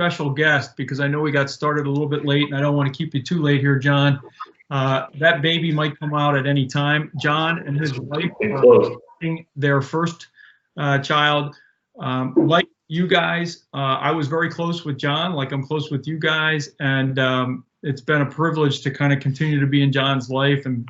special guest because I know we got started a little bit late, and I don't want to keep you too late here, John. That baby might come out at any time. John and his wife are expecting their first child. Like you guys, I was very close with John, like I'm close with you guys, and it's been a privilege to kind of continue to be in John's life and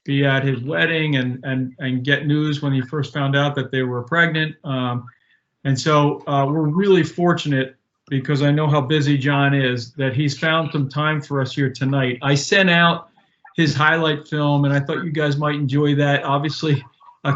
be at his wedding and get news when he first found out that they were pregnant. And so we're really fortunate, because I know how busy John is, that he's found some time for us here tonight. I sent out his highlight film, and I thought you guys might enjoy that. Obviously,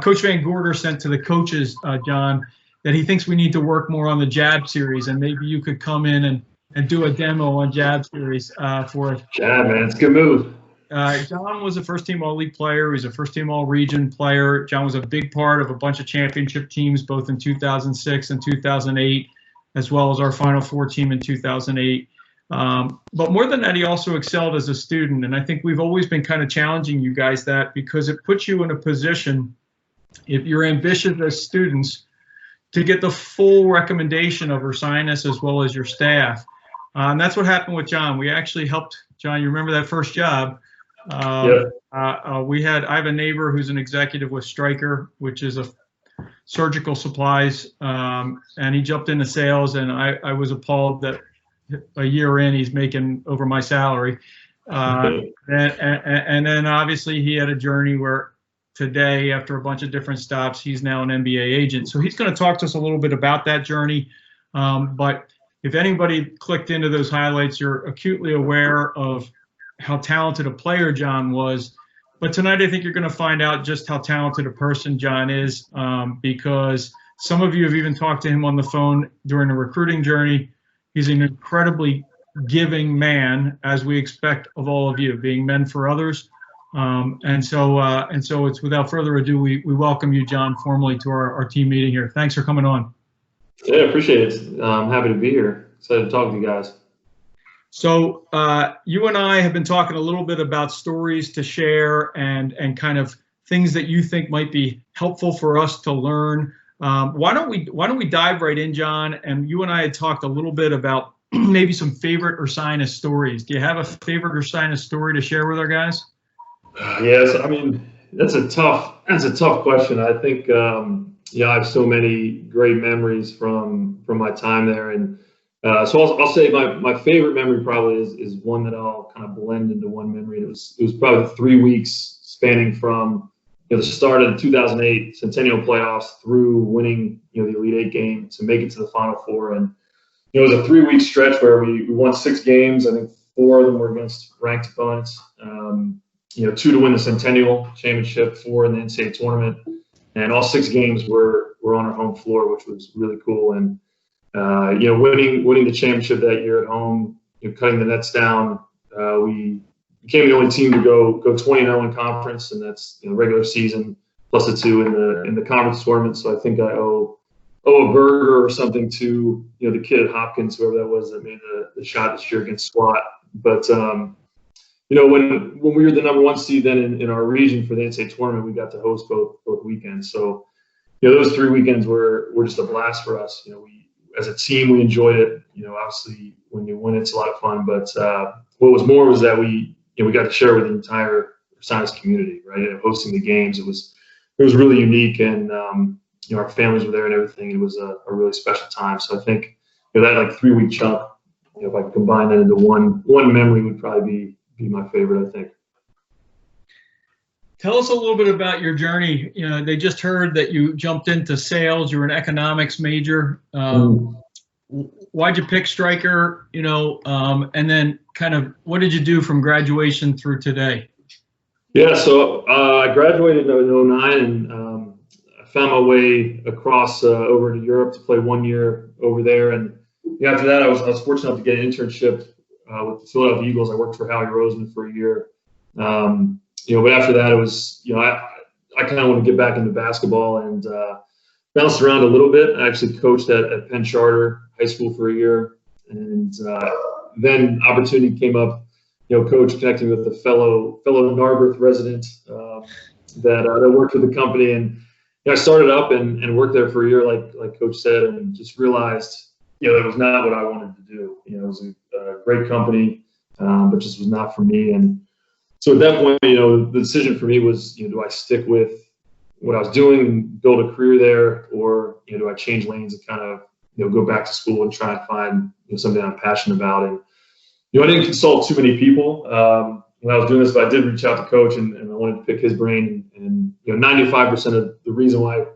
Coach Van Gorder sent to the coaches, John, that he thinks we need to work more on the jab series, and maybe you could come in and do a demo on jab series for us. Jab, man, it's a good move. John was a first-team All-League player. He was a first-team All-Region player. John was a big part of a bunch of championship teams, both in 2006 and 2008, as well as our Final Four team in 2008. But more than that, he also excelled as a student. And I think we've always been kind of challenging you guys that, because it puts you in a position, if you're ambitious as students, to get the full recommendation of Ursinus as well as your staff. And that's what happened with John. We actually helped John. You remember that first job? Yep. I have a neighbor who's an executive with Stryker, which is a surgical supplies, and he jumped into sales, and I was appalled that a year in he's making over my salary. And then obviously he had a journey where today, after a bunch of different stops, he's now an NBA agent. So he's going to talk to us a little bit about that journey. But if anybody clicked into those highlights, you're acutely aware of how talented a player John was. But tonight, I think you're going to find out just how talented a person John is, because some of you have even talked to him on the phone during the recruiting journey. He's an incredibly giving man, as we expect of all of you, being men for others. And so it's without further ado, we welcome you, John, formally to our team meeting here. Thanks for coming on. Yeah, appreciate it. I'm happy to be here. Excited to talk to you guys. So you and I have been talking a little bit about stories to share and kind of things that you think might be helpful for us to learn. Why don't we dive right in, John? And you and I had talked a little bit about maybe some favorite Ursinus stories. Do you have a favorite Ursinus story to share with our guys? Yes, I mean that's a tough question. I think I have so many great memories from my time there, and so I'll say my favorite memory probably is one that I'll kind of blend into one memory. It was probably 3 weeks spanning from the start of the 2008 Centennial playoffs through winning the Elite Eight game to make it to the Final Four. And it was a 3-week stretch where we won 6 games. I think 4 of them were against ranked opponents. 2 to win the Centennial championship, 4 in the NCAA tournament, and all 6 games were on our home floor, which was really cool. And winning the championship that year at home, cutting the nets down, we became the only team to go 20-0 in conference, and that's regular season plus a 2 in the conference tournament. So I think I owe a burger or something to the kid at Hopkins, whoever that was that made the shot this year against SWAT. But when we were the #1 seed then in our region for the NCAA tournament, we got to host both weekends. So those 3 weekends were just a blast for us. We as a team we enjoyed it. Obviously when you win it's a lot of fun, but what was more was that we got to share with the entire science community, right? Hosting the games, it was really unique, and our families were there and everything. It was a really special time. So I think that 3-week chunk, if I could combine that into one memory, would probably be my favorite, I think. Tell us a little bit about your journey. They just heard that you jumped into sales. You're an economics major. Why'd you pick Stryker? And then kind of what did you do from graduation through today? Yeah, so I graduated in 2009, and I found my way across over to Europe to play 1 year over there. And after that, I was fortunate enough to get an internship with the Philadelphia Eagles. I worked for Howie Roseman for a year. But after that, it was, I kind of want to get back into basketball, and bounced around a little bit. I actually coached at Penn Charter High School for a year, and then opportunity came up. Coach connecting with a fellow Narberth resident that worked for the company, and I started up and worked there for a year, like Coach said, and just realized it was not what I wanted to do. It was a great company, but just was not for me. And so at that point, the decision for me was, do I stick with what I was doing and build a career there, or do I change lanes and kind of go back to school and try and find something I'm passionate about? And I didn't consult too many people when I was doing this, but I did reach out to Coach, and I wanted to pick his brain. And 95% of the reason why I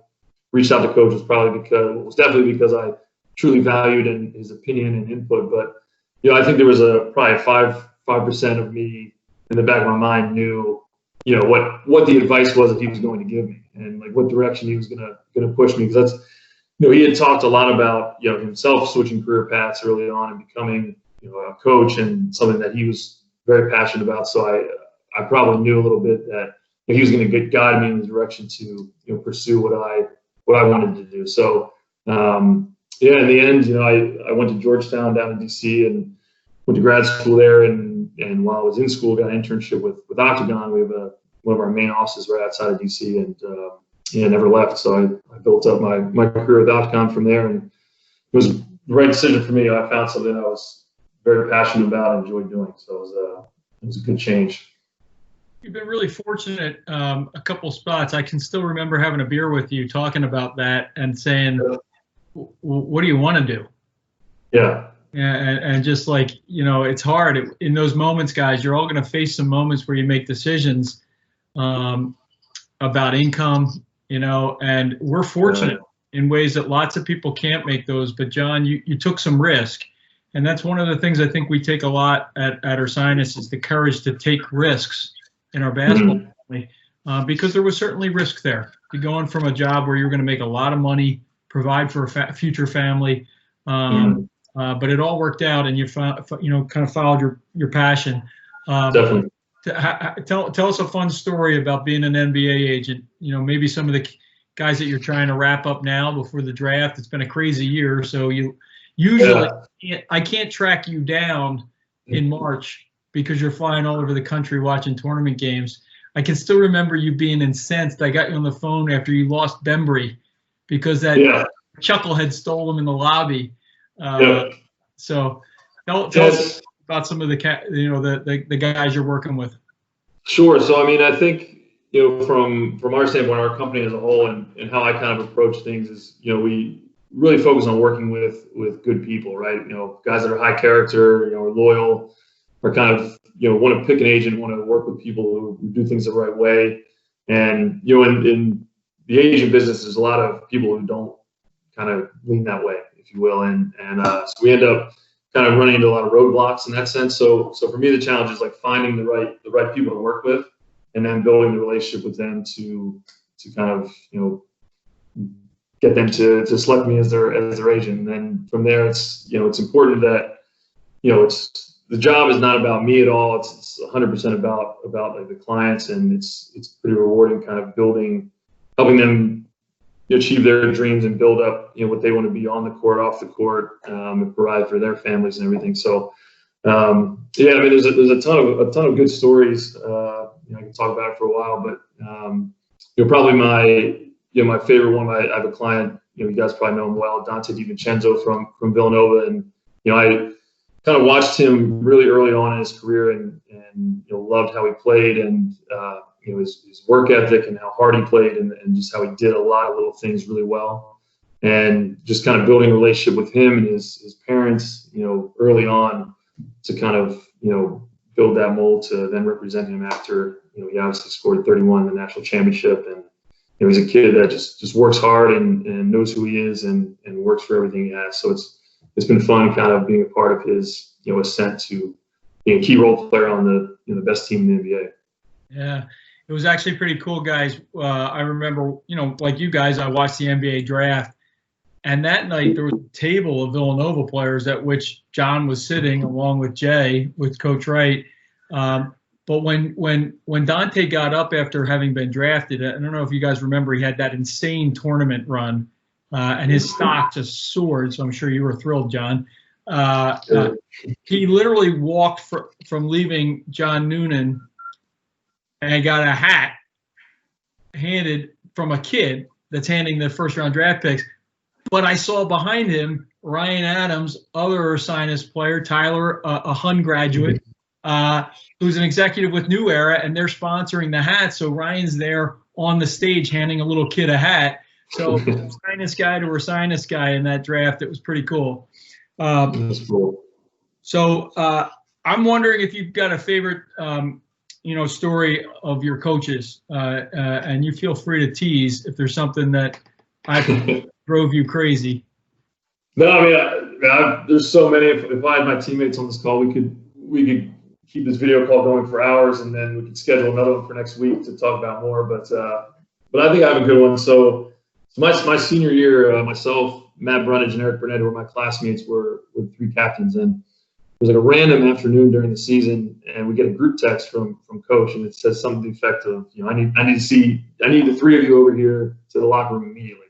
reached out to Coach was definitely because I truly valued his opinion and input. But I think there was probably 5% of me in the back of my mind knew what the advice was that he was going to give me, and like what direction he was gonna push me, because that's he had talked a lot about himself switching career paths early on and becoming a coach, and something that he was very passionate about. So I probably knew a little bit that he was going to guide me in the direction to pursue what I wanted to do. So in the end, I went to Georgetown down in DC and went to grad school there, and while I was in school, got an internship with Octagon. We have one of our main offices right outside of DC, and never left. So I built up my career with Octagon from there, and it was the right decision for me. I found something I was very passionate about and enjoyed doing. So it was a good change. You've been really fortunate a couple spots. I can still remember having a beer with you, talking about that and saying, what do you want to do? Yeah. And just like, it's hard in those moments, guys. You're all going to face some moments where you make decisions about income, and we're fortunate in ways that lots of people can't make those. But John, you took some risk. And that's one of the things I think we take a lot at Ursinus, is the courage to take risks in our basketball family, because there was certainly risk there. You're going from a job where you're going to make a lot of money, provide for a future family, but it all worked out, and you kind of followed your passion. Definitely. Tell us a fun story about being an NBA agent. Maybe some of the guys that you're trying to wrap up now before the draft. It's been a crazy year, so usually I can't track you down in March because you're flying all over the country watching tournament games. I can still remember you being incensed. I got you on the phone after you lost Bembry because that chucklehead stole him in the lobby. So tell us about some of the guys you're working with. Sure. So I think from our standpoint, our company as a whole, and how I kind of approach things is we really focus on working with good people, right? Guys that are high character, are loyal, are kind of want to pick an agent, want to work with people who do things the right way. And in the agent business, there's a lot of people who don't kind of lean that way, if you will, and so we end up kind of running into a lot of roadblocks in that sense. So for me, the challenge is like finding the right people to work with, and then building the relationship with them to kind of get them to select me as their agent. And then from there, it's it's important that it's the job is not about me at all. It's 100% about like the clients, and it's pretty rewarding, kind of helping them achieve their dreams and build up what they want to be on the court, off the court, and provide for their families and everything. So there's a ton of good stories. I can talk about it for a while, but probably my favorite one. I have a client, you guys probably know him well, Dante DiVincenzo from Villanova, and I kind of watched him really early on in his career, and loved how he played, and his work ethic, and how hard he played, and just how he did a lot of little things really well, and just kind of building a relationship with him and his parents, early on, to kind of build that mold to then represent him after he obviously scored 31 in the national championship, and he's a kid that just works hard and knows who he is, and works for everything he has. So it's been fun kind of being a part of his ascent to being a key role player on the best team in the NBA. Yeah, it was actually pretty cool, guys. I remember, like you guys, I watched the NBA draft, and that night there was a table of Villanova players at which John was sitting along with Jay, with Coach Wright. But when Dante got up after having been drafted, I don't know if you guys remember, he had that insane tournament run, and his stock just soared. So I'm sure you were thrilled, John. He literally walked from leaving John Noonan and got a hat handed from a kid that's handing the first round draft picks. But I saw behind him Ryan Adams, other Ursinus player, Tyler, a Hun graduate, who's an executive with New Era, and they're sponsoring the hat. So Ryan's there on the stage handing a little kid a hat. So Ursinus guy to Ursinus guy in that draft. It was pretty cool. That's cool. So I'm wondering if you've got a favorite, story of your coaches, and you feel free to tease if there's something that I drove you crazy. No, I mean, there's so many. If I had my teammates on this call, we could keep this video call going for hours, and then we could schedule another one for next week to talk about more. But I think I have a good one. So my senior year, myself, Matt Brunage, and Eric Burnett, who were my classmates, were three captains, and it was like a random afternoon during the season, and we get a group text from coach, and it says something to the effect of, I need the three of you over here to the locker room immediately.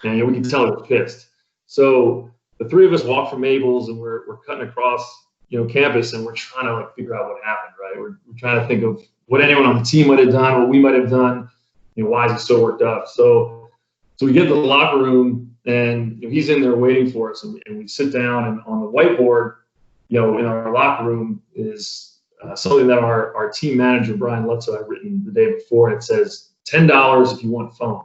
And we can tell he was pissed. So the three of us walk from Maples, and we're cutting across campus, and we're trying to figure out what happened, right? We're trying to think of what anyone on the team might have done, what we might have done. Why is he so worked up? So we get to the locker room, and he's in there waiting for us, and we sit down, and on the whiteboard, in our locker room is something that our team manager Brian Lutzo had written the day before. It says $10 if you want foam.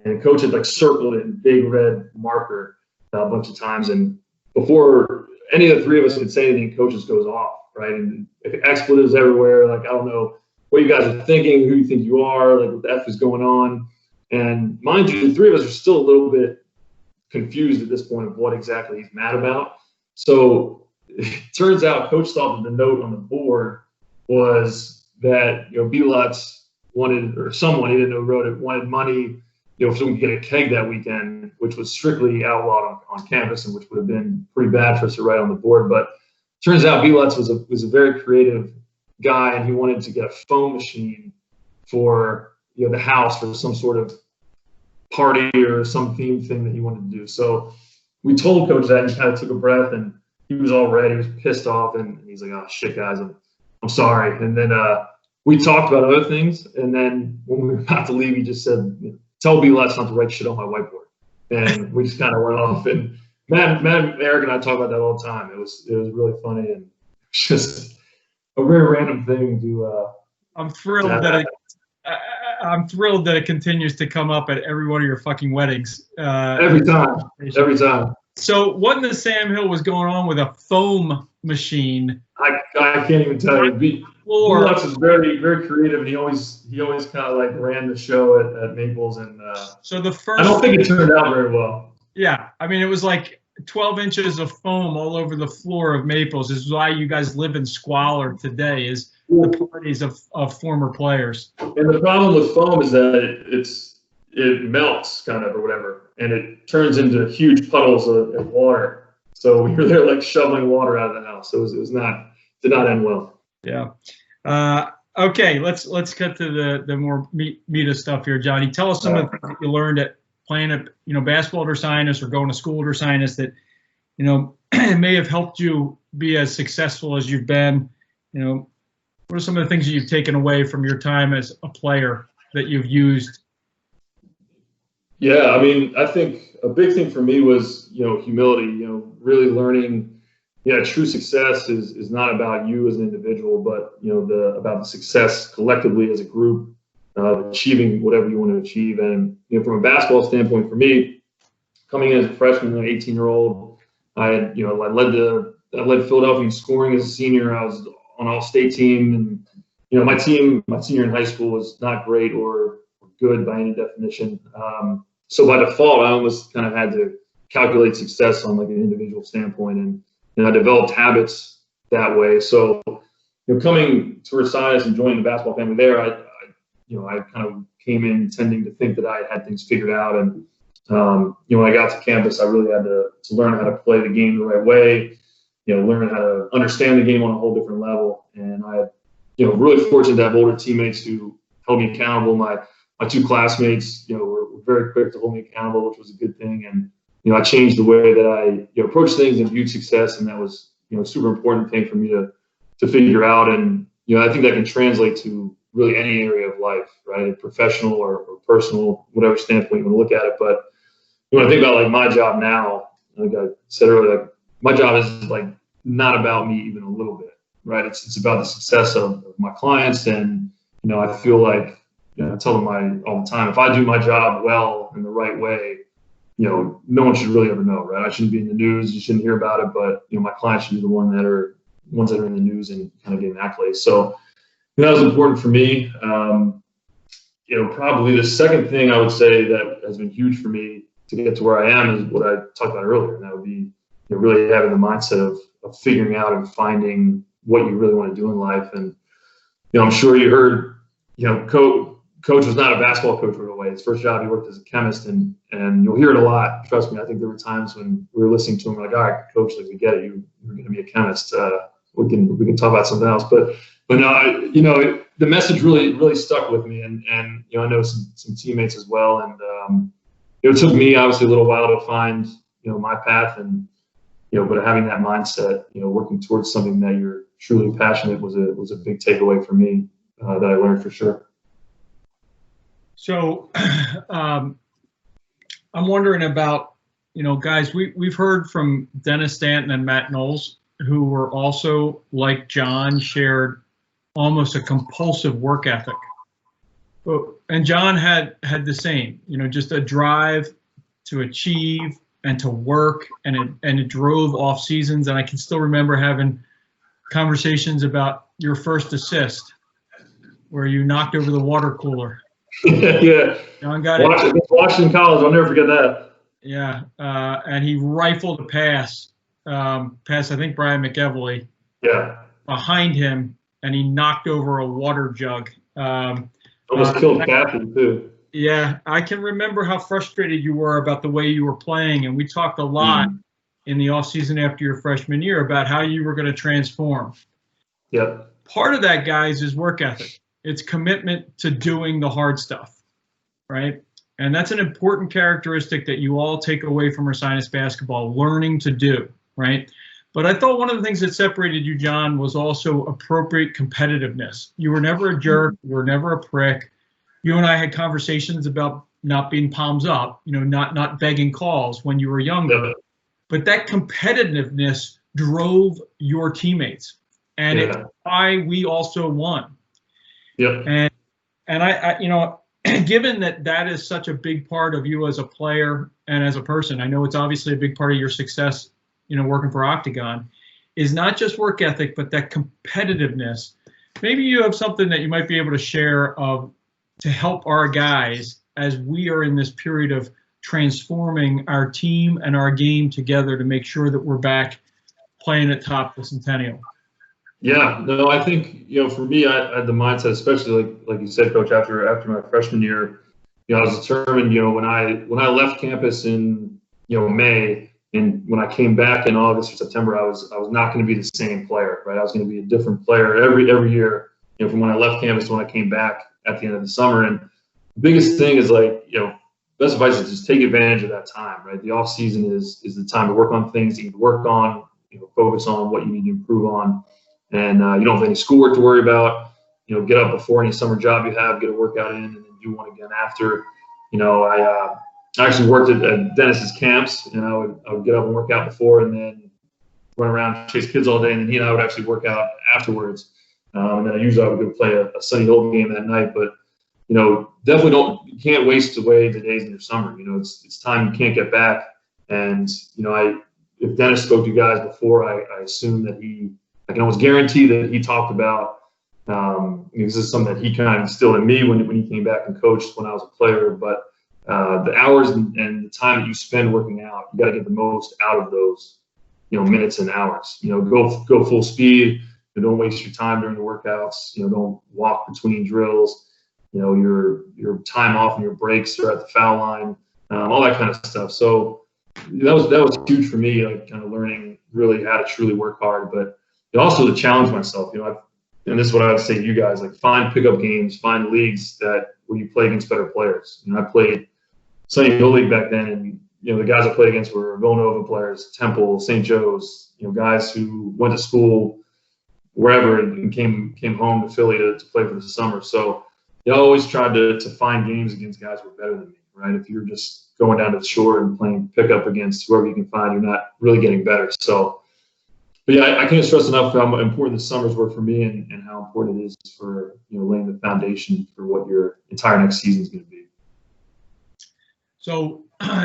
And coach had circled it in big red marker a bunch of times. And before any of the three of us could say anything, coach just goes off, right? And expletives everywhere. I don't know what you guys are thinking, who you think you are, what the F is going on. And mind you, the three of us are still a little bit confused at this point of what exactly he's mad about. So it turns out coach thought that the note on the board was that, B-Lutz wanted, or someone, he didn't know who wrote it, wanted money, so we could get a keg that weekend, which was strictly outlawed on campus, and which would have been pretty bad for us to write on the board. But turns out B-Lutz was a very creative guy, and he wanted to get a foam machine for the house for some sort of party or some theme thing that he wanted to do. So we told coach that, and he kind of took a breath, and he was all red. He was pissed off, and he's like, "Oh shit, guys, I'm sorry." And then we talked about other things, and then when we were about to leave, he just said, "Tell B-Lutz not to write shit on my whiteboard." And we just kind of went off. And Matt, Eric, and I talk about that all the time. It was really funny, and just a very random thing to. I'm thrilled I'm thrilled that it continues to come up at every one of your fucking weddings. Every time. So what in the Sam Hill was going on with a foam machine? I can't even tell you. B-Lutz is very, very creative, and he always kind of ran the show at Maples, and so the first. I don't think it turned out very well. Yeah, I mean, it was 12 inches of foam all over the floor of Maples. This is why you guys live in squalor today, is the parties of former players. And the problem with foam is that it melts kind of or whatever, and it turns into huge puddles of water. So we were there shoveling water out of the house. So did not end well. Yeah. Okay, let's cut to the more meat of stuff here, Johnny. Tell us some of the things that you learned at playing at basketball at Ursinus or going to school at Ursinus that may have helped you be as successful as you've been. What are some of the things that you've taken away from your time as a player that you've used? Yeah, I mean, I think a big thing for me was humility. Really learning. True success is not about you as an individual, but about the success collectively as a group, achieving whatever you want to achieve. And from a basketball standpoint, for me, coming in as a freshman, an 18-year-old, I led Philadelphia in scoring as a senior. I was on all-state team, and my senior in high school was not great or good by any definition. So by default, I almost kind of had to calculate success on an individual standpoint, and I developed habits that way. So, coming to Ursinus and joining the basketball family there, I kind of came in tending to think that I had things figured out. And, when I got to campus, I really had to learn how to play the game the right way, learn how to understand the game on a whole different level. And I, really fortunate to have older teammates who held me accountable. My two classmates, were very quick to hold me accountable, which was a good thing. And, I changed the way that I approached things and viewed success, and that was a super important thing for me to figure out. And I think that can translate to really any area of life, right? Professional or personal, whatever standpoint you want to look at it. But when I think about like my job now, like I said earlier, like my job is like not about me even a little bit, right? It's about the success of my clients, and I feel like I tell them all the time, if I do my job well in the right way, no one should really ever know, right? I shouldn't be in the news, you shouldn't hear about it, but my clients should be the ones that are in the news and kind of getting accolades. So that was important for me. Probably the second thing I would say that has been huge for me to get to where I am is what I talked about earlier, and that would be really having the mindset of figuring out and finding what you really want to do in life. And I'm sure you heard, Coach was not a basketball coach right away. His first job, he worked as a chemist, and you'll hear it a lot. Trust me, I think there were times when we were listening to him, like, all right, Coach, like, we get it. You're going to be a chemist. We can talk about something else. But no, the message really stuck with me, and I know some teammates as well. And it took me obviously a little while to find my path, and but having that mindset, working towards something that you're truly passionate was a big takeaway for me that I learned for sure. So I'm wondering about, guys, we've heard from Dennis Stanton and Matt Knowles, who were also, like John, shared almost a compulsive work ethic. And John had the same, just a drive to achieve and to work, and it drove off seasons. And I can still remember having conversations about your first assist, where you knocked over the water cooler. Yeah. John got it. Washington College, I'll never forget that. Yeah, and he rifled a pass, I think Brian McEvely. Yeah. Behind him, and he knocked over a water jug. Almost killed Kathy too. Yeah, I can remember how frustrated you were about the way you were playing, and we talked a lot in the off season after your freshman year about how you were going to transform. Yeah. Part of that, guys, is work ethic. It's commitment to doing the hard stuff, right? And that's an important characteristic that you all take away from Ursinus basketball, learning to do, right? But I thought one of the things that separated you, John, was also appropriate competitiveness. You were never a jerk. You were never a prick. You and I had conversations about not being palms up, not begging calls when you were younger. Yeah. But that competitiveness drove your teammates, and it's why we also won. Yeah. And I given that is such a big part of you as a player and as a person, I know it's obviously a big part of your success, working for Octagon, is not just work ethic, but that competitiveness. Maybe you have something that you might be able to share to help our guys as we are in this period of transforming our team and our game together to make sure that we're back playing at top the Centennial. Yeah, no, I think, for me, I had the mindset, especially like you said, Coach, after my freshman year, I was determined, when I left campus in, May, and when I came back in August or September, I was not going to be the same player, right? I was going to be a different player every year, from when I left campus to when I came back at the end of the summer. And the biggest thing is best advice is just take advantage of that time, right? The off season is the time to work on things that you need to work on, focus on what you need to improve on. And you don't have any schoolwork to worry about. Get up before any summer job you have, get a workout in, and then do one again after. I actually worked at Dennis's camps, and I would get up and work out before, and then run around, chase kids all day, and then he and I would actually work out afterwards. And then I would go play a Sunny Hill game that night. But definitely you can't waste away the days in your summer. It's time you can't get back. And if Dennis spoke to you guys before, I assume that I can almost guarantee that he talked about, this is something that he kind of instilled in me when he came back and coached when I was a player, but the hours and the time that you spend working out, you got to get the most out of those, minutes and hours. Go full speed. Don't waste your time during the workouts. Don't walk between drills. Your time off and your breaks are at the foul line, all that kind of stuff. So that was huge for me, kind of learning really how to truly work hard, but also to challenge myself. And this is what I would say to you guys, find pickup games, find leagues where you play against better players. I played Sunny Hill League back then, and the guys I played against were Villanova players, Temple, St. Joe's, guys who went to school wherever and came home to Philly to play for the summer. So I always tried to find games against guys who were better than me, right? If you're just going down to the shore and playing pickup against whoever you can find, you're not really getting better. So, but yeah, I can't stress enough how important the summers were for me and how important it is for, laying the foundation for what your entire next season is going to be. So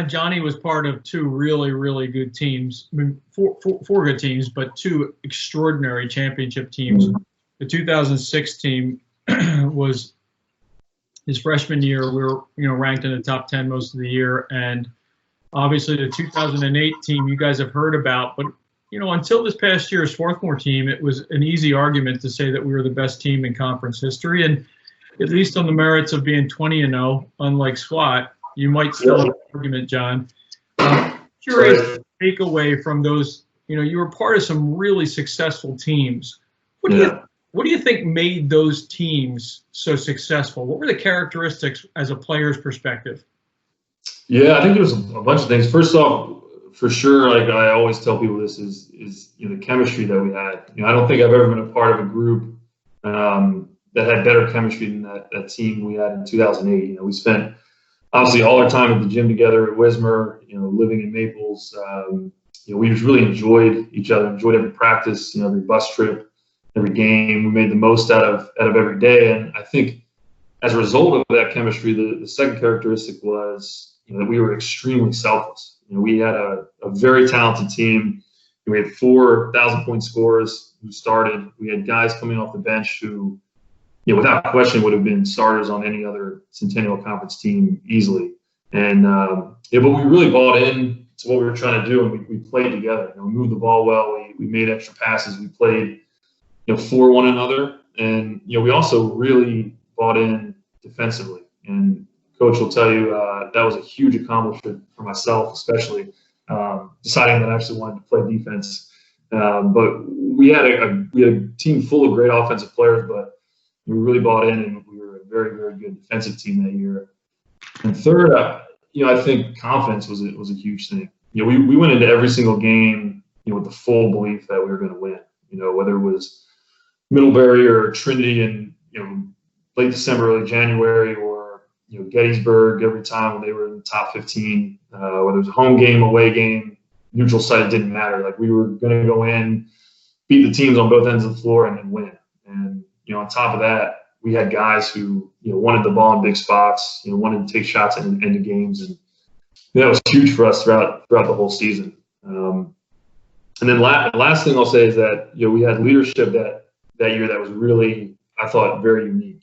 Johnny was part of two really, really good teams. I mean, four good teams, but two extraordinary championship teams. Mm-hmm. The 2006 team was his freshman year. We were, ranked in the top 10 most of the year. And obviously the 2008 team you guys have heard about. But, until this past year's sophomore team, it was an easy argument to say that we were the best team in conference history. And at least on the merits of being 20-0, unlike SWAT, you might still have an argument, John. Curious takeaway from those, you were part of some really successful teams. What do you think made those teams so successful? What were the characteristics as a player's perspective? Yeah, I think it was a bunch of things. First off, for sure, like I always tell people, this is the chemistry that we had. I don't think I've ever been a part of a group that had better chemistry than that team we had in 2008. We spent obviously all our time at the gym together at Wismer, living in Maples. We just really enjoyed each other, enjoyed every practice, every bus trip, every game. We made the most out of every day. And I think as a result of that chemistry, the second characteristic was that we were extremely selfless. We had a very talented team. We had 4,000-point scorers who started. We had guys coming off the bench who, without question, would have been starters on any other Centennial Conference team easily. And but we really bought in to what we were trying to do, and we played together. We moved the ball well. We made extra passes. We played, for one another, and we also really bought in defensively. And Coach will tell you that was a huge accomplishment for myself, especially deciding that I actually wanted to play defense. But we had a team full of great offensive players, but we really bought in, and we were a very, very good defensive team that year. And third, I think confidence was a huge thing. We went into every single game, with the full belief that we were going to win. Whether it was Middlebury or Trinity in late December, early January, or Gettysburg every time when they were in the top 15. Whether it was a home game, away game, neutral site, it didn't matter. Like, we were going to go in, beat the teams on both ends of the floor, and then win. And on top of that, we had guys who wanted the ball in big spots, wanted to take shots at the end of games, and that was huge for us throughout the whole season. And then last thing I'll say is that we had leadership that year that was really, I thought, very unique.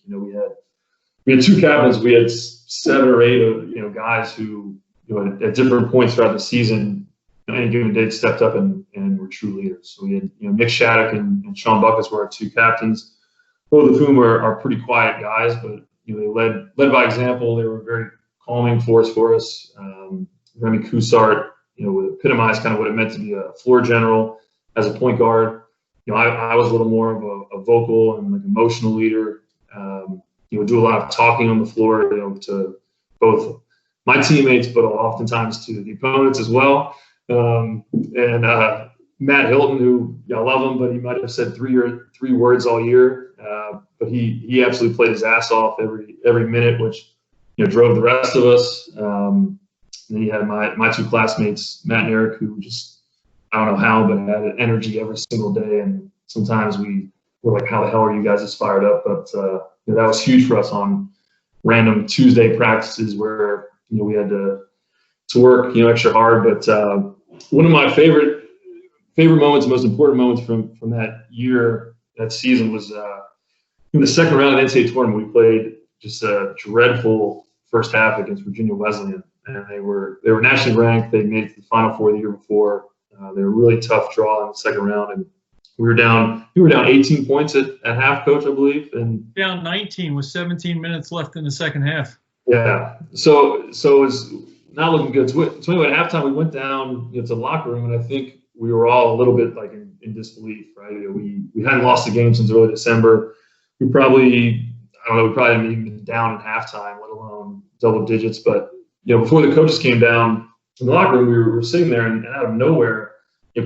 We had two captains. We had 7 or 8 of guys who at different points throughout the season, any given day, stepped up and were true leaders. So we had Nick Shattuck and Sean Buckus were our two captains. Both of whom are pretty quiet guys, but they led by example. They were a very calming force for us. Remy Coussart, would epitomize kind of what it meant to be a floor general as a point guard. I was a little more of a vocal and emotional leader. Do a lot of talking on the floor, to both my teammates, but oftentimes to the opponents as well. Matt Hilton, who I love him, but he might have said three words all year. But he absolutely played his ass off every minute, which drove the rest of us. And then you had my two classmates, Matt and Eric, who just, I don't know how, but had energy every single day. And sometimes we were like, how the hell are you guys this fired up? But that was huge for us on random Tuesday practices where we had to work extra hard. But one of my favorite moments, most important moments from that year, that season, was in the second round of the NCAA tournament. We played just a dreadful first half against Virginia Wesleyan, and they were nationally ranked. They made it to the Final Four the year before. They were a really tough draw in the second round, and we were down 18 points at half, Coach, I believe, and down 19 with 17 minutes left in the second half. Yeah, so it's not looking good. So anyway, at halftime we went down to the locker room, and I think we were all a little bit like in disbelief, right? We hadn't lost a game since early December. We probably hadn't even been down at halftime, let alone double digits. But before the coaches came down in the locker room, we were sitting there, and out of nowhere,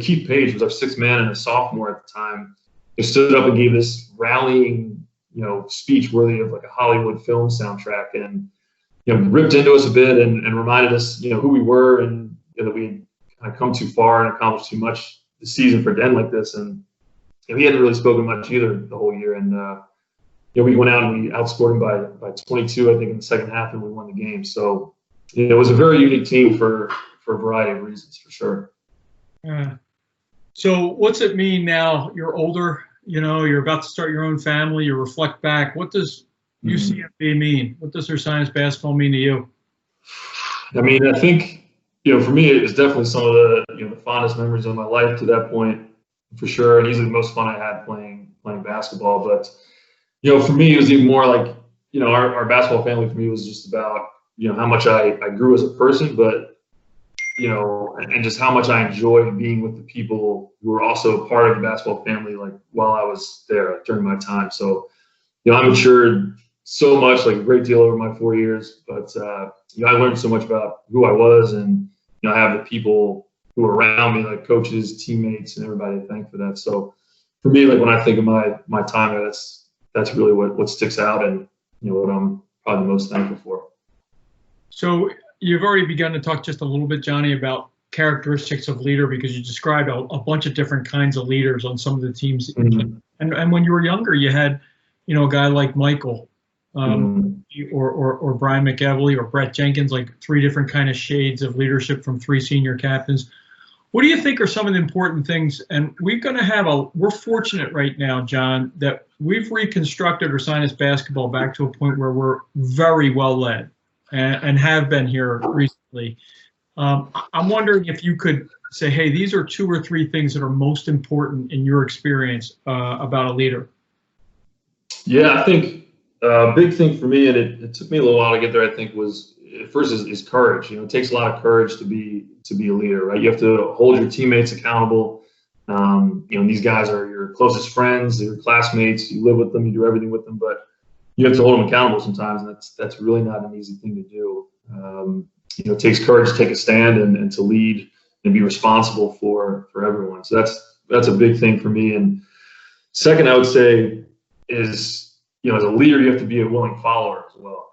Keith Page was our 6th man and a sophomore at the time. He stood up and gave this rallying, speech worthy of like a Hollywood film soundtrack. And ripped into us a bit and reminded us, who we were, and that we had come too far and accomplished too much this season for Den like this. And he hadn't really spoken much either the whole year. And we went out and we outscored him by 22, I think, in the second half, and we won the game. So it was a very unique team for a variety of reasons, for sure. So what's it mean now? You're older, you're about to start your own family. You reflect back. What does UCMB mean? What does Ursinus basketball mean to you? I mean, I think, for me, it's definitely some of the fondest memories of my life to that point, for sure. And easily the most fun I had playing basketball. But, for me, it was even more like, our basketball family for me was just about, how much I grew as a person, but, and just how much I enjoyed being with the people who were also part of the basketball family, like while I was there during my time. So, I matured so much, like a great deal over my 4 years, but, I learned so much about who I was, and, I have the people who are around me, like coaches, teammates, and everybody to thank for that. So for me, like when I think of my time there, that's really what sticks out, and, what I'm probably the most thankful for. So you've already begun to talk just a little bit, Johnny, about characteristics of leader, because you described a bunch of different kinds of leaders on some of the teams. Mm-hmm. And when you were younger, you had, a guy like Michael, or Brian McEvely or Brett Jenkins, like three different kind of shades of leadership from three senior captains. What do you think are some of the important things? And we're fortunate right now, John, that we've reconstructed Ursinus basketball back to a point where we're very well led and have been here recently. I'm wondering if you could say, hey, these are two or three things that are most important in your experience about a leader. Yeah, I think a big thing for me, and it took me a little while to get there, I think, was at first is courage. It takes a lot of courage to be a leader, right? You have to hold your teammates accountable. These guys are your closest friends, they're your classmates. You live with them, you do everything with them, but you have to hold them accountable sometimes, and that's really not an easy thing to do. It takes courage to take a stand and to lead and be responsible for everyone. So that's a big thing for me. And second, I would say is, as a leader, you have to be a willing follower as well.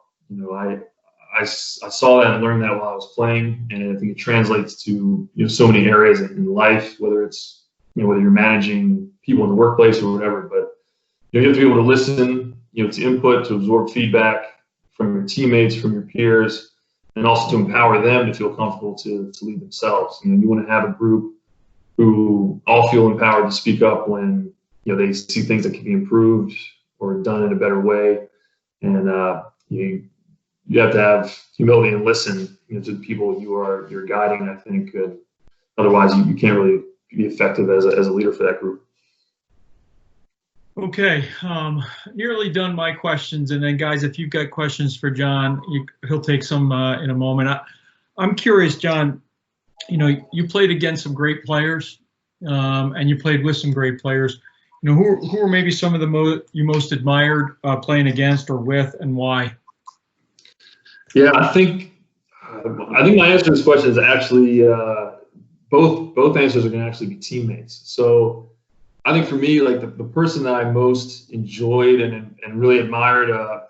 I saw that and learned that while I was playing, and I think it translates to so many areas in life, whether it's whether you're managing people in the workplace or whatever. But you have to be able to listen, to input, to absorb feedback from your teammates, from your peers, and also to empower them to feel comfortable to lead themselves. You want to have a group who all feel empowered to speak up when they see things that can be improved or done in a better way, and you have to have humility and listen to the people you're guiding. I think otherwise you can't really be effective as a leader for that group. Okay, nearly done my questions, and then guys, if you've got questions for John, he'll take some in a moment. I'm curious, John. You played against some great players, and you played with some great players. Who are maybe some of the you most admired playing against or with, and why? Yeah, I think my answer to this question is actually both answers are going to actually be teammates. So I think for me, like the person that I most enjoyed and really admired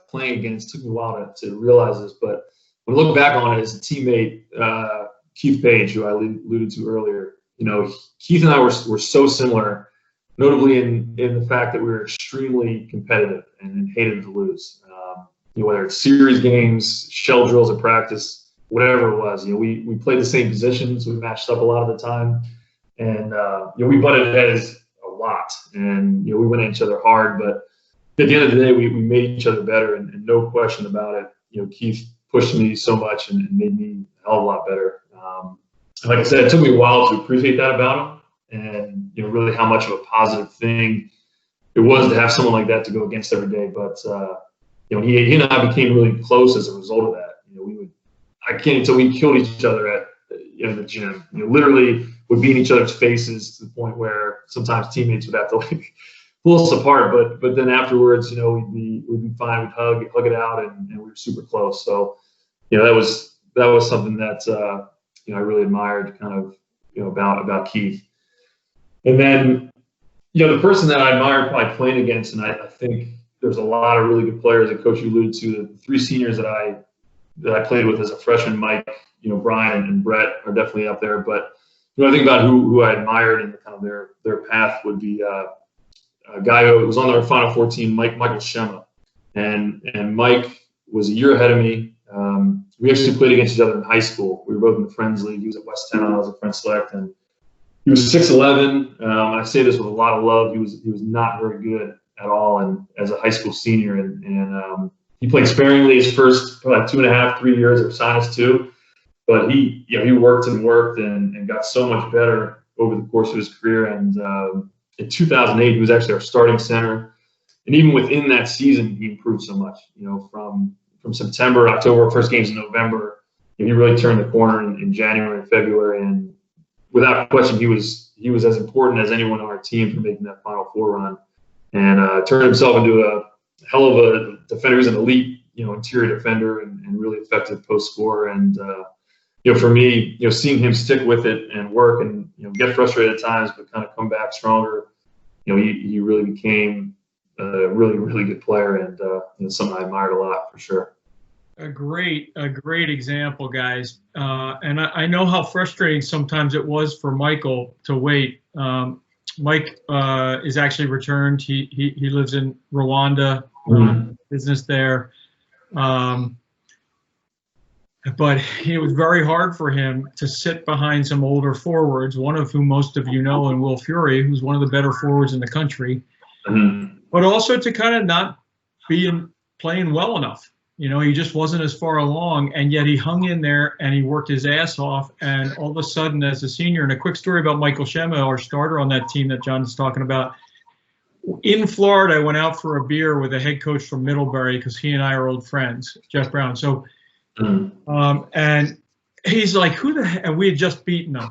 playing against, took me a while to realize this, but when I look back on it, is a teammate, Keith Page, who I alluded to earlier. Keith and I were so similar, notably in the fact that we were extremely competitive and hated to lose. Whether it's series games, shell drills at practice, whatever it was, we played the same positions. We matched up a lot of the time, and we butted heads a lot, and we went at each other hard. But at the end of the day, we made each other better, and no question about it. Keith pushed me so much and made me a hell of a lot better. Like I said, it took me a while to appreciate that about him, and really how much of a positive thing it was to have someone like that to go against every day. But he and I became really close as a result of that. I can't until we killed each other at the gym. Literally would be in each other's faces to the point where sometimes teammates would have to pull us apart. But then afterwards, we'd be fine. We'd hug it out, and we were super close. So that was something that I really admired, kind of about Keith. And then the person that I admired probably playing against, and I think there's a lot of really good players that Coach alluded to. The three seniors that I that I played with as a freshman, Mike, Brian and Brett are definitely up there. But I think about who I admired and kind of their path would be a guy who was on our Final Four team, Michael Shema, and Mike was a year ahead of me. We actually played against each other in high school. We were both in the Friends League. He was at West Town. I was at Friends Select, and he was 6'11". I say this with a lot of love. He was not very good at all, and as a high school senior, and he played sparingly his first probably 2.5, 3 years at Ursinus too. But he worked and got so much better over the course of his career. And in 2008, he was actually our starting center. And even within that season, he improved so much. From September, October, first games in November, he really turned the corner in January and February. And without question, he was as important as anyone on our team for making that Final Four run. And turned himself into a hell of a defender. He was an elite, interior defender and really effective post scorer. And for me, seeing him stick with it and work and get frustrated at times, but kind of come back stronger. He really became a really, really good player, and something I admired a lot for sure. A great example, guys. And I know how frustrating sometimes it was for Michael to wait. Mike is actually returned. He lives in Rwanda, business there. But it was very hard for him to sit behind some older forwards, one of whom most of you know, and Will Fury, who's one of the better forwards in the country, but also to kind of not be playing well enough. He just wasn't as far along, and yet he hung in there and he worked his ass off. And all of a sudden, as a senior, and a quick story about Michael Shema, our starter on that team that John's talking about. In Florida, I went out for a beer with a head coach from Middlebury because he and I are old friends, Jeff Brown. So, and he's like, "Who the heck?" And we had just beaten them.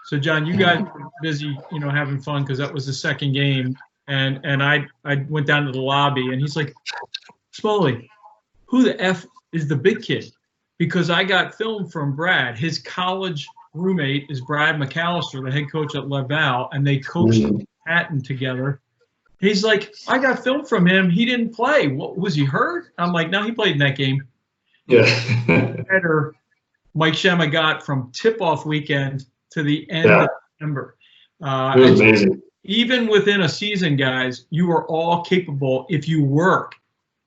So, John, you guys were busy, having fun because that was the second game. And I went down to the lobby, and he's like, "Smalley, who the F is the big kid?" Because I got film from Brad. His college roommate is Brad McAllister, the head coach at Laval, and they coached in Manhattan together. He's like, "I got film from him. He didn't play. What was he hurt?" I'm like, "No, he played in that game." Yeah. Better Mike Shema got from tip-off weekend to the end of September. It was amazing. Even within a season, guys, you are all capable if you work.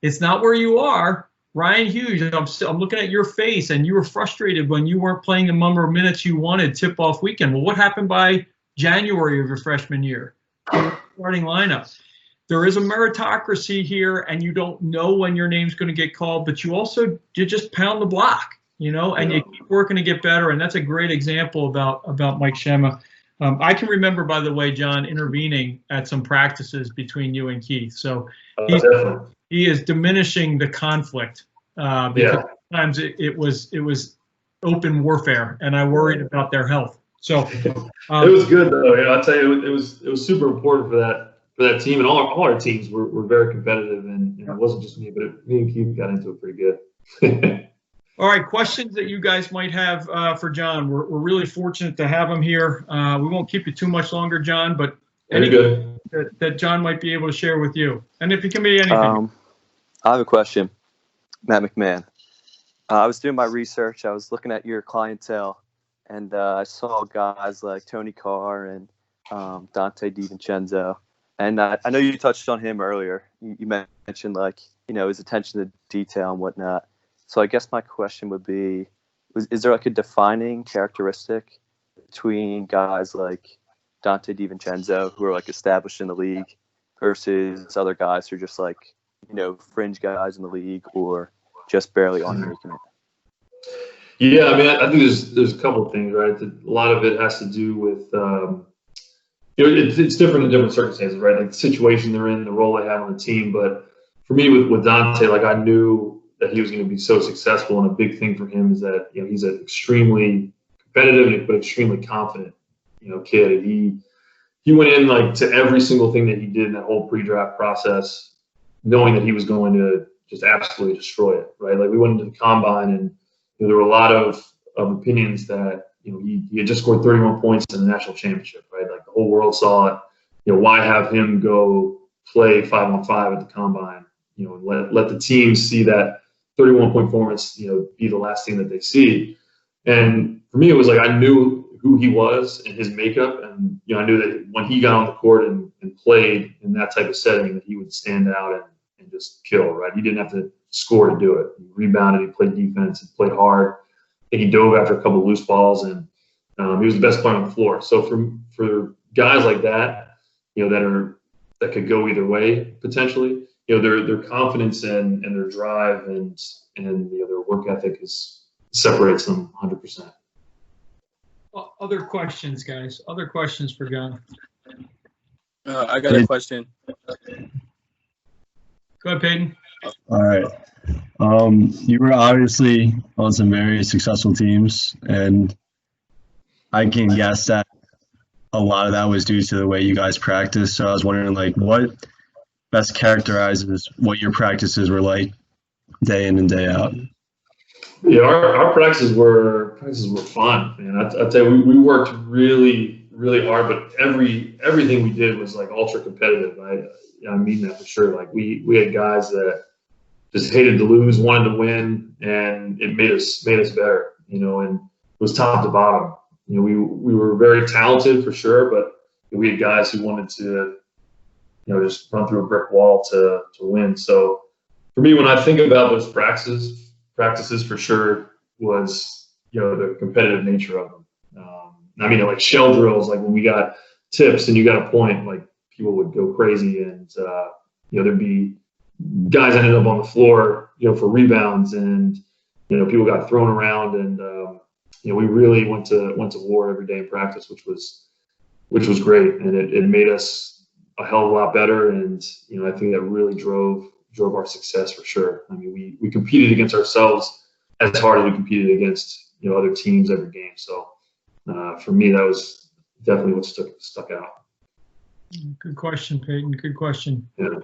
It's not where you are. Ryan Hughes, I'm looking at your face, and you were frustrated when you weren't playing the number of minutes you wanted tip-off weekend. Well, what happened by January of your freshman year? Starting lineup. There is a meritocracy here, and you don't know when your name's going to get called, but you just pound the block, and you keep working to get better. And that's a great example about Mike Shema. I can remember, by the way, John, intervening at some practices between you and Keith. So he is diminishing the conflict because sometimes it was open warfare, and I worried about their health. So it was good though. I'll tell you, it was super important for that team, and all our teams were very competitive, and it wasn't just me, but me and Keith got into it pretty good. All right, questions that you guys might have for John. We're really fortunate to have him here. We won't keep you too much longer, John, but anything that John might be able to share with you, and if it can be anything. I have a question, Matt McMahon. I was doing my research. I was looking at your clientele, and I saw guys like Tony Carr and Dante DiVincenzo. And I know you touched on him earlier. You mentioned his attention to detail and whatnot. So I guess my question would be, is there a defining characteristic between guys like Dante DiVincenzo, who are established in the league, versus other guys who are just fringe guys in the league or just barely on making it? Yeah, I mean, I think there's a couple of things, right? A lot of it has to do with it's different in different circumstances, right? Like the situation they're in, the role they have on the team. But for me, with Dante, I knew that he was going to be so successful, and a big thing for him is that he's an extremely competitive but extremely confident kid. He went in to every single thing that he did in that whole pre-draft process, knowing that he was going to just absolutely destroy it, right? We went into the combine, and there were a lot of opinions that he had just scored 31 points in the national championship, right? The whole world saw it. Why have him go play 5-on-5 at the combine? Let the team see that 31-point performance, be the last thing that they see. And for me, it was like I knew who he was and his makeup, and I knew that when he got on the court and played in that type of setting, that he would stand out and just kill. Right? He didn't have to score to do it. He rebounded, he played defense, he played hard, and he dove after a couple of loose balls, and he was the best player on the floor. So for guys like that, that could go either way potentially. Their confidence and their drive and their work ethic separates them 100%. Other questions, guys? Other questions for John? I got a question. Go ahead, Peyton. All right. You were obviously on some very successful teams, and I can guess that a lot of that was due to the way you guys practice. So I was wondering, what best characterizes what your practices were like day in and day out? Yeah, our practices were fun, man. I tell you, we worked really, really hard, but everything we did was like ultra competitive. I mean that for sure. Like we had guys that just hated to lose, wanted to win, and it made us better. And it was top to bottom. We were very talented for sure, but we had guys who wanted to, just run through a brick wall to win. So for me, when I think about those practices for sure was, the competitive nature of them. Like shell drills, like when we got tips and you got a point, like people would go crazy, and there'd be guys ended up on the floor, for rebounds, and people got thrown around, and we really went to war every day in practice, which was great, and it made us a hell of a lot better, and I think that really drove our success for sure. We competed against ourselves as hard as we competed against other teams every game. So for me, that was definitely what stuck out. Good question, Peyton. Good question. Yeah.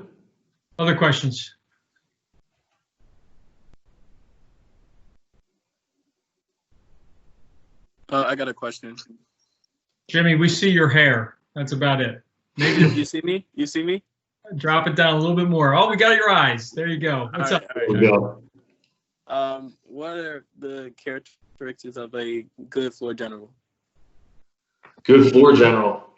Other questions? I got a question. Jimmy, we see your hair. That's about it. Maybe You see me? You see me? drop it down a little bit more. Oh, we got your eyes. There you go. What's up? There we go. What are the characteristics of a good floor general? Good floor general.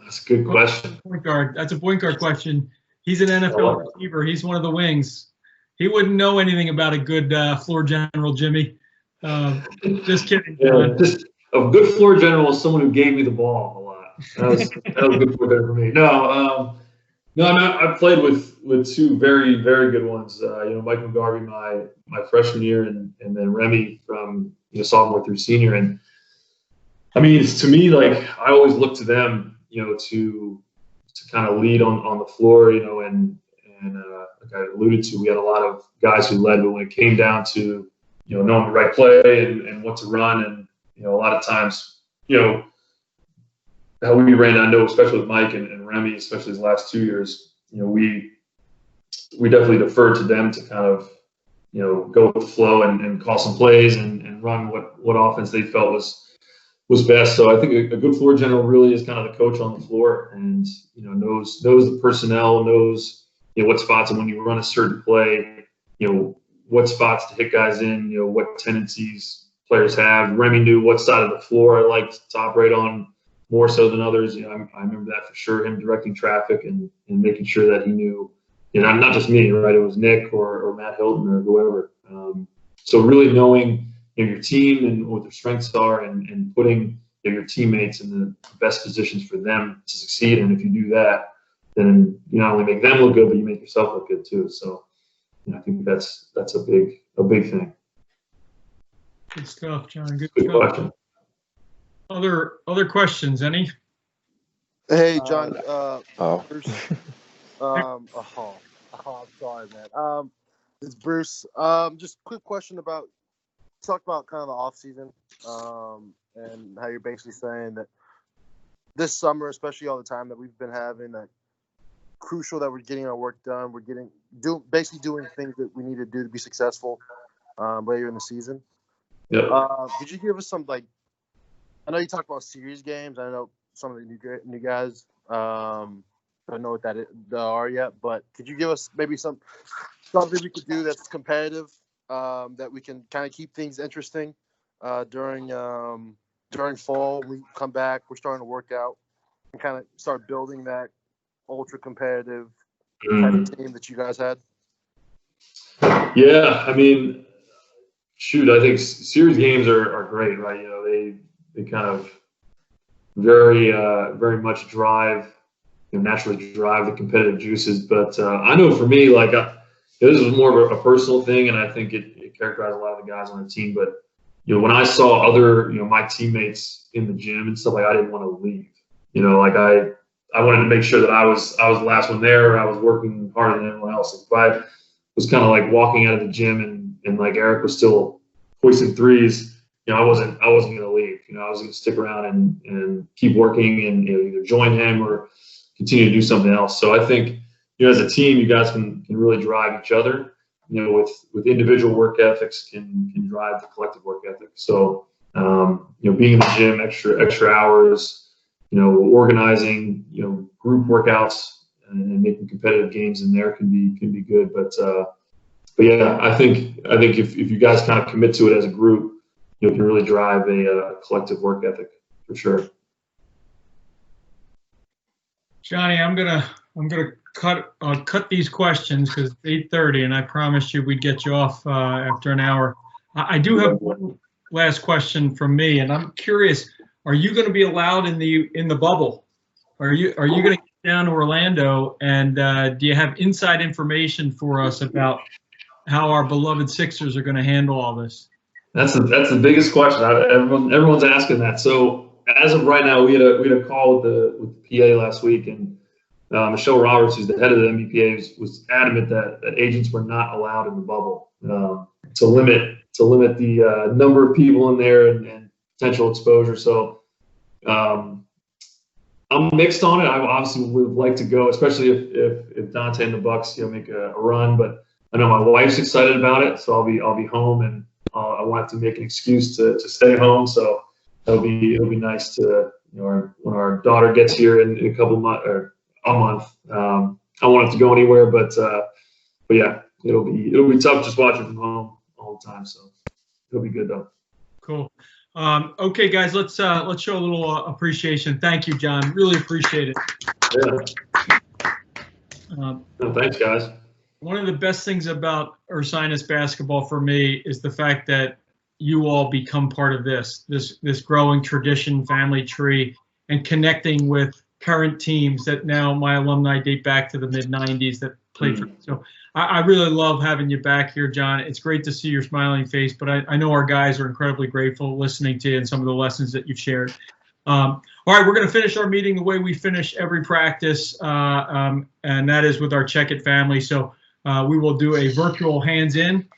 That's a good question. Point guard. That's a point guard question. He's an NFL receiver. He's one of the wings. He wouldn't know anything about a good floor general, Jimmy. Just kidding. Yeah, just a good floor general is someone who gave me the ball a lot. That was a good floor general for me. No, I've played with two very, very good ones. Mike McGarvey my freshman year, and then Remy from sophomore through senior. And I mean, to me, like I always look to them, to kind of lead on the floor, and like I alluded to, we had a lot of guys who led, but when it came down to knowing the right play and what to run, and a lot of times, how we ran, I know, especially with Mike and Remy, especially his last 2 years, we definitely deferred to them to kind of, go with the flow and call some plays and run what offense they felt was best. So I think a good floor general really is kind of the coach on the floor, and knows the personnel, knows what spots, and when you run a certain play, what spots to hit guys in, what tendencies players have. Remy knew what side of the floor I liked to operate on more so than others. I remember that for sure, him directing traffic and making sure that he knew, not just me, right? It was Nick or Matt Hilton or whoever. So really knowing your team and what their strengths are, and putting your teammates in the best positions for them to succeed. And if you do that, then you not only make them look good, but you make yourself look good too. So I think that's a big thing. Good stuff, John. Good Good stuff. question. Other questions? Any? Hey, John. Bruce. I'm sorry, man. It's Bruce. Just quick question about talk about kind of the off season, and how you're basically saying that this summer, especially all the time that we've been having, that crucial that we're getting our work done. We're basically doing things that we need to do to be successful later in the season. Yeah. Could you give us some, like, I know you talked about series games. I know some of the new guys don't know what they are yet, but could you give us maybe something we could do that's competitive that we can kind of keep things interesting during fall. We come back, we're starting to work out and kind of start building that ultra competitive type of team that you guys had? Yeah, I mean, shoot, I think series games are great, right? You know, they kind of very much drive, naturally drive the competitive juices. But I know for me, like this was more of a personal thing, and I think it characterized a lot of the guys on the team. But when I saw other, my teammates in the gym and stuff, like I didn't want to leave. Like I wanted to make sure that I was the last one there. I was working harder than everyone else. If I was kind of like walking out of the gym and like Eric was still hoisting threes, I wasn't going to leave. I was going to stick around and keep working and either join him or continue to do something else. So I think as a team, you guys can really drive each other. With individual work ethics can drive the collective work ethic. So being in the gym extra hours, organizing group workouts and making competitive games in there can be good. But yeah, I think if you guys kind of commit to it as a group, you can really drive a collective work ethic for sure. Johnny, I'm gonna cut these questions because it's 8:30, and I promised you we'd get you off after an hour. I do have one last question from me, and I'm curious: are you going to be allowed in the bubble? Are you going to get down to Orlando? And do you have inside information for us about how our beloved Sixers are going to handle all this? That's the biggest question. Everyone's asking that. So as of right now, we had a call with the PA last week, and Michelle Roberts, who's the head of the NBPA, was adamant that agents were not allowed in the bubble to limit the number of people in there and potential exposure. So I'm mixed on it. I obviously would like to go, especially if Dante and the Bucks make a run. But I know my wife's excited about it, so I'll be home, and I want to make an excuse to stay home. So it'll be nice to when our daughter gets here in a couple months or a month. I won't have to go anywhere, but yeah, it'll be tough just watching from home all the time. So it'll be good though. Cool. Okay, guys, let's show a little appreciation. Thank you, John. Really appreciate it. Yeah. No, thanks, guys. One of the best things about Ursinus basketball for me is the fact that you all become part of this growing tradition, family tree, and connecting with current teams that now my alumni date back to the mid-90s that played for. So I really love having you back here, John. It's great to see your smiling face, but I know our guys are incredibly grateful listening to you and some of the lessons that you've shared. All right, we're going to finish our meeting the way we finish every practice, and that is with our Check It family. So we will do a virtual hands in.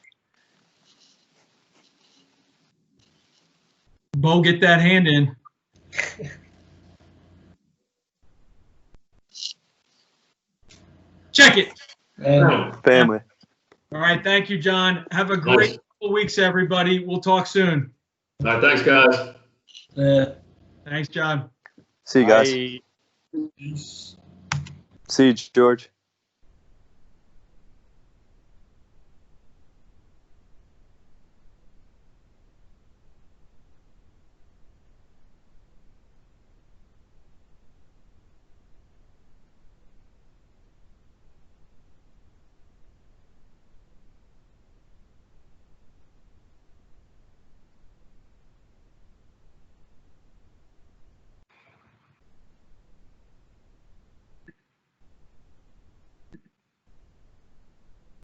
Bo, get that hand in. Check it. Family. All right, thank you, John. Have a great couple of weeks, everybody. We'll talk soon. All right, thanks, guys. Thanks, John. See you guys. Bye. See you, George.